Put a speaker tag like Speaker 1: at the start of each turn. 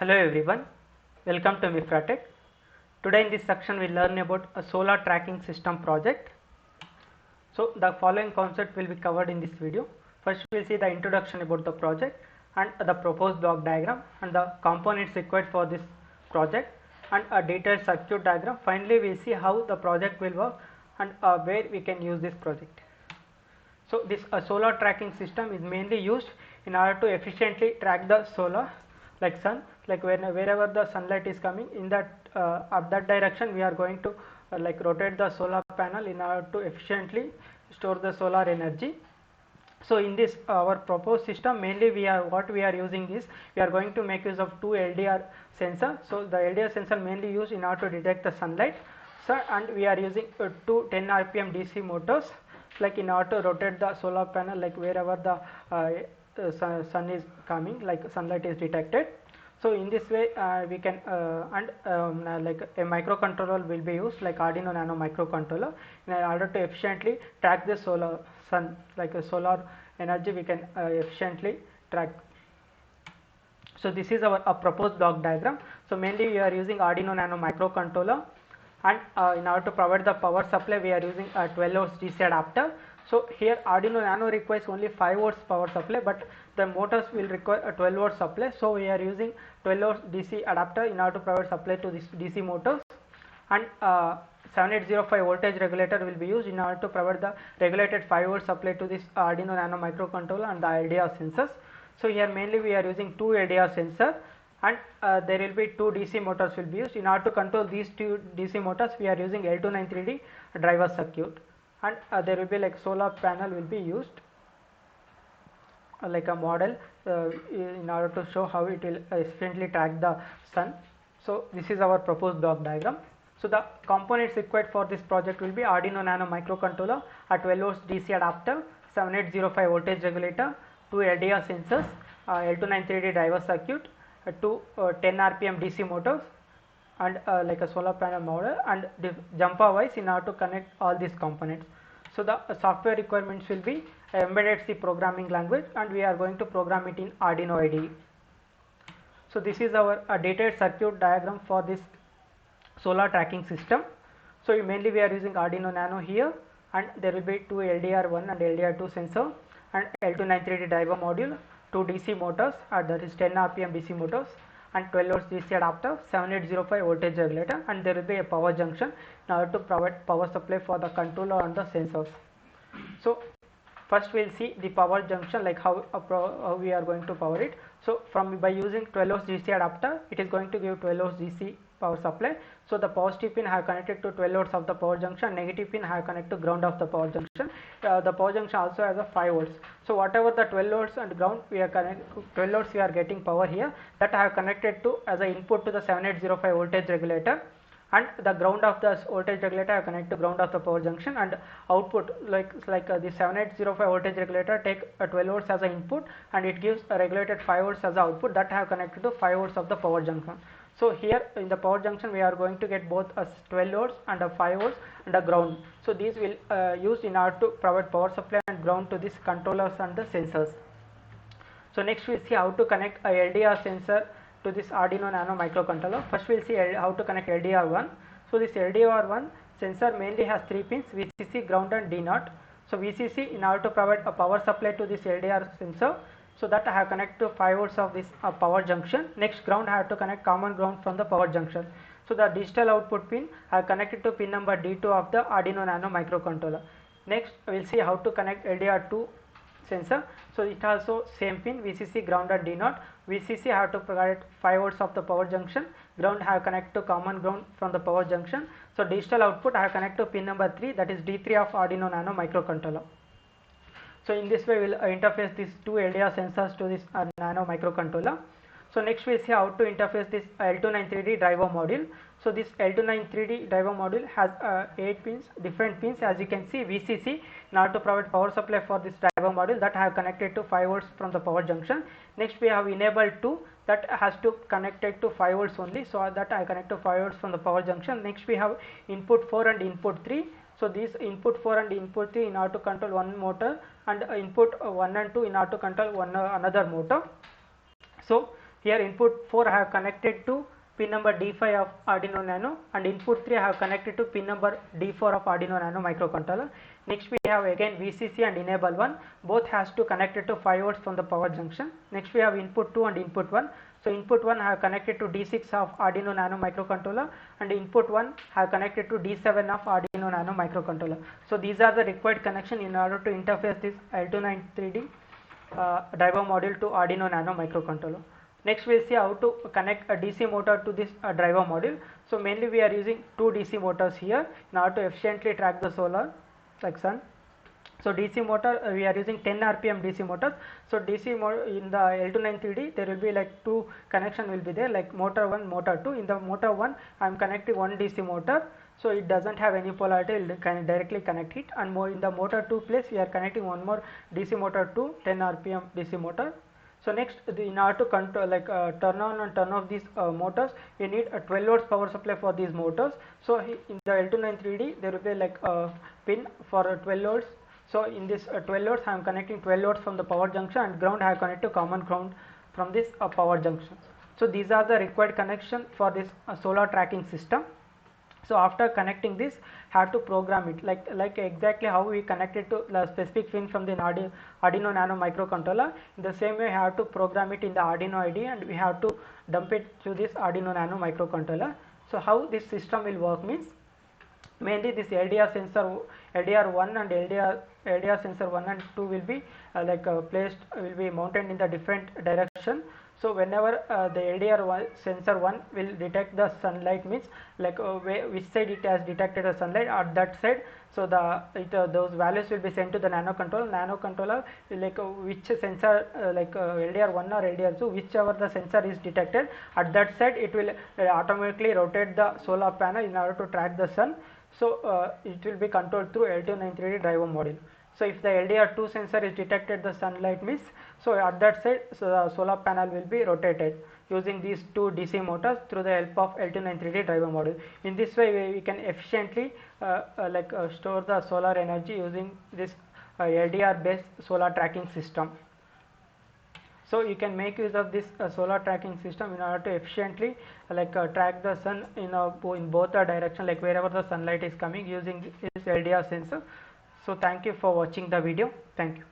Speaker 1: Hello everyone, welcome to Mifratech. Today in this section we learn about a solar tracking system project. So the following concept will be covered in this video. First we will see the introduction about the project and the proposed block diagram and the components required for this project and a detailed circuit diagram. Finally we will see how the project will work and where we can use this project. So this solar tracking system is mainly used in order to efficiently track the solar like sun, like wherever the sunlight is coming in that up that direction we are going to like rotate the solar panel in order to efficiently store the solar energy. So in this our proposed system mainly we are using is we are going to make use of two LDR sensor. So the LDR sensor mainly used in order to detect the sunlight. So and we are using two 10 rpm DC motors like in order to rotate the solar panel like wherever the sun is coming, like sunlight is detected. So in this way we can like a microcontroller will be used like Arduino Nano microcontroller in order to efficiently track the solar sun, like a solar energy we can efficiently track. So this is our proposed block diagram. So mainly we are using Arduino Nano microcontroller, and in order to provide the power supply we are using a 12 volts DC adapter. So here Arduino Nano requires only 5 volts power supply, but the motors will require a 12 volt supply. So we are using 12 volts DC adapter in order to provide supply to this DC motors, and 7805 voltage regulator will be used in order to provide the regulated 5 volt supply to this Arduino Nano microcontroller and the LDR sensors. So here mainly we are using two LDR sensor, and there will be two DC motors will be used. In order to control these two DC motors we are using L293D driver circuit, and there will be like solar panel will be used like a model in order to show how it will efficiently track the sun. So this is our proposed block diagram. So the components required for this project will be Arduino Nano microcontroller, a 12 volts DC adapter, 7805 voltage regulator, two LDR sensors, L293D driver circuit, two 10 rpm DC motors, and like a solar panel model, and the jumper wise in order to connect all these components. So the software requirements will be embedded C programming language, and we are going to program it in Arduino IDE. So this is our detailed circuit diagram for this solar tracking system. So mainly we are using Arduino Nano here, and there will be two LDR1 and LDR2 sensor and L293D driver module, two DC motors, that is 10 rpm DC motors, and 12 volts DC adapter, 7805 voltage regulator, and there will be a power junction in order to provide power supply for the controller and the sensors. So first we will see the power junction, like how we are going to power it. So by using 12 volts DC adapter, it is going to give 12 volts DC power supply. So the positive pin have connected to 12 volts of the power junction, negative pin have connected to ground of the power junction. The power junction also has a 5 volts. So whatever the 12 volts and ground we are 12 volts we are getting power here, that I have connected to as an input to the 7805 voltage regulator, and the ground of the voltage regulator I connect to ground of the power junction, and output like the 7805 voltage regulator take 12 volts as an input, and it gives a regulated 5 volts as the output that I have connected to 5 volts of the power junction. So here in the power junction we are going to get both a 12 volts and a 5 volts and a ground. So these will used in order to provide power supply and ground to these controllers and the sensors. So next we will see how to connect a LDR sensor to this Arduino Nano microcontroller. First we will see how to connect LDR1. So this LDR1 sensor mainly has 3 pins, VCC, ground and D0. So VCC in order to provide a power supply to this LDR sensor, so that I have connected to 5 volts of this power junction. Next ground I have to connect common ground from the power junction. So the digital output pin I have connected to pin number D2 of the Arduino Nano microcontroller. Next we will see how to connect LDR2 sensor. So it also same pin, VCC, ground and D0. VCC I have to provide 5 volts of the power junction, ground I have connected to common ground from the power junction. So digital output I have connected to pin number 3, that is D3 of Arduino Nano microcontroller. So in this way we will interface these two LDR sensors to this Nano microcontroller. So next we will see how to interface this L293D driver module. So this L293D driver module has 8 pins, different pins, as you can see. VCC in order to provide power supply for this driver module, that I have connected to 5 volts from the power junction. Next we have enabled 2, that has to connected to 5 volts only, so that I connect to 5 volts from the power junction. Next we have input 4 and input 3. So these input 4 and input 3 in order to control one motor, and input 1 and 2 in order to control another motor. So Here input 4 I have connected to pin number D5 of Arduino Nano, and input 3 I have connected to pin number D4 of Arduino Nano microcontroller. Next we have again VCC and enable 1, both has to connect it to 5 volts from the power junction. Next we have input 2 and input 1. So input 1 I have connected to D6 of Arduino Nano microcontroller, and input 1 I have connected to D7 of Arduino Nano microcontroller. So these are the required connection in order to interface this L293D driver module to Arduino Nano microcontroller. Next we will see how to connect a DC motor to this driver module. So mainly we are using two DC motors here in order to efficiently track the solar like sun. So DC motor we are using 10 RPM DC motors. So DC motor in the L293D there will be like two connection will be there, like motor 1, motor 2. In the motor 1 I am connecting one DC motor, so it doesn't have any polarity, it can directly connect it, and more in the motor 2 place we are connecting one more DC motor to 10 RPM DC motor. So next, in order to control turn on and turn off these motors, we need a 12 volts power supply for these motors. So in the L293D there will be like a pin for 12 volts. So in this 12 volts I am connecting 12 volts from the power junction, and ground I have connected to common ground from this power junction. So these are the required connection for this solar tracking system. So after connecting this, have to program it like exactly how we connected to the specific pin from the Arduino Nano microcontroller. In the same way, have to program it in the Arduino IDE, and we have to dump it to this Arduino Nano microcontroller. So how this system will work means, mainly this LDR sensor, LDR 1 and LDR sensor 1 and 2 will be placed, will be mounted in the different direction. So whenever the LDR sensor 1 will detect the sunlight, means which side it has detected the sunlight, at that side, so those values will be sent to the nanocontroller, which sensor LDR 1 or LDR 2, whichever the sensor is detected, at that side it will automatically rotate the solar panel in order to track the sun. So it will be controlled through L293D driver module. So if the LDR2 sensor is detected the sunlight miss, so at that side, so the solar panel will be rotated using these two DC motors through the help of L293D driver module. In this way we can efficiently store the solar energy using this LDR based solar tracking system. So you can make use of this solar tracking system in order to efficiently track the sun in both the direction, like wherever the sunlight is coming, using this LDR sensor. So thank you for watching the video. Thank you.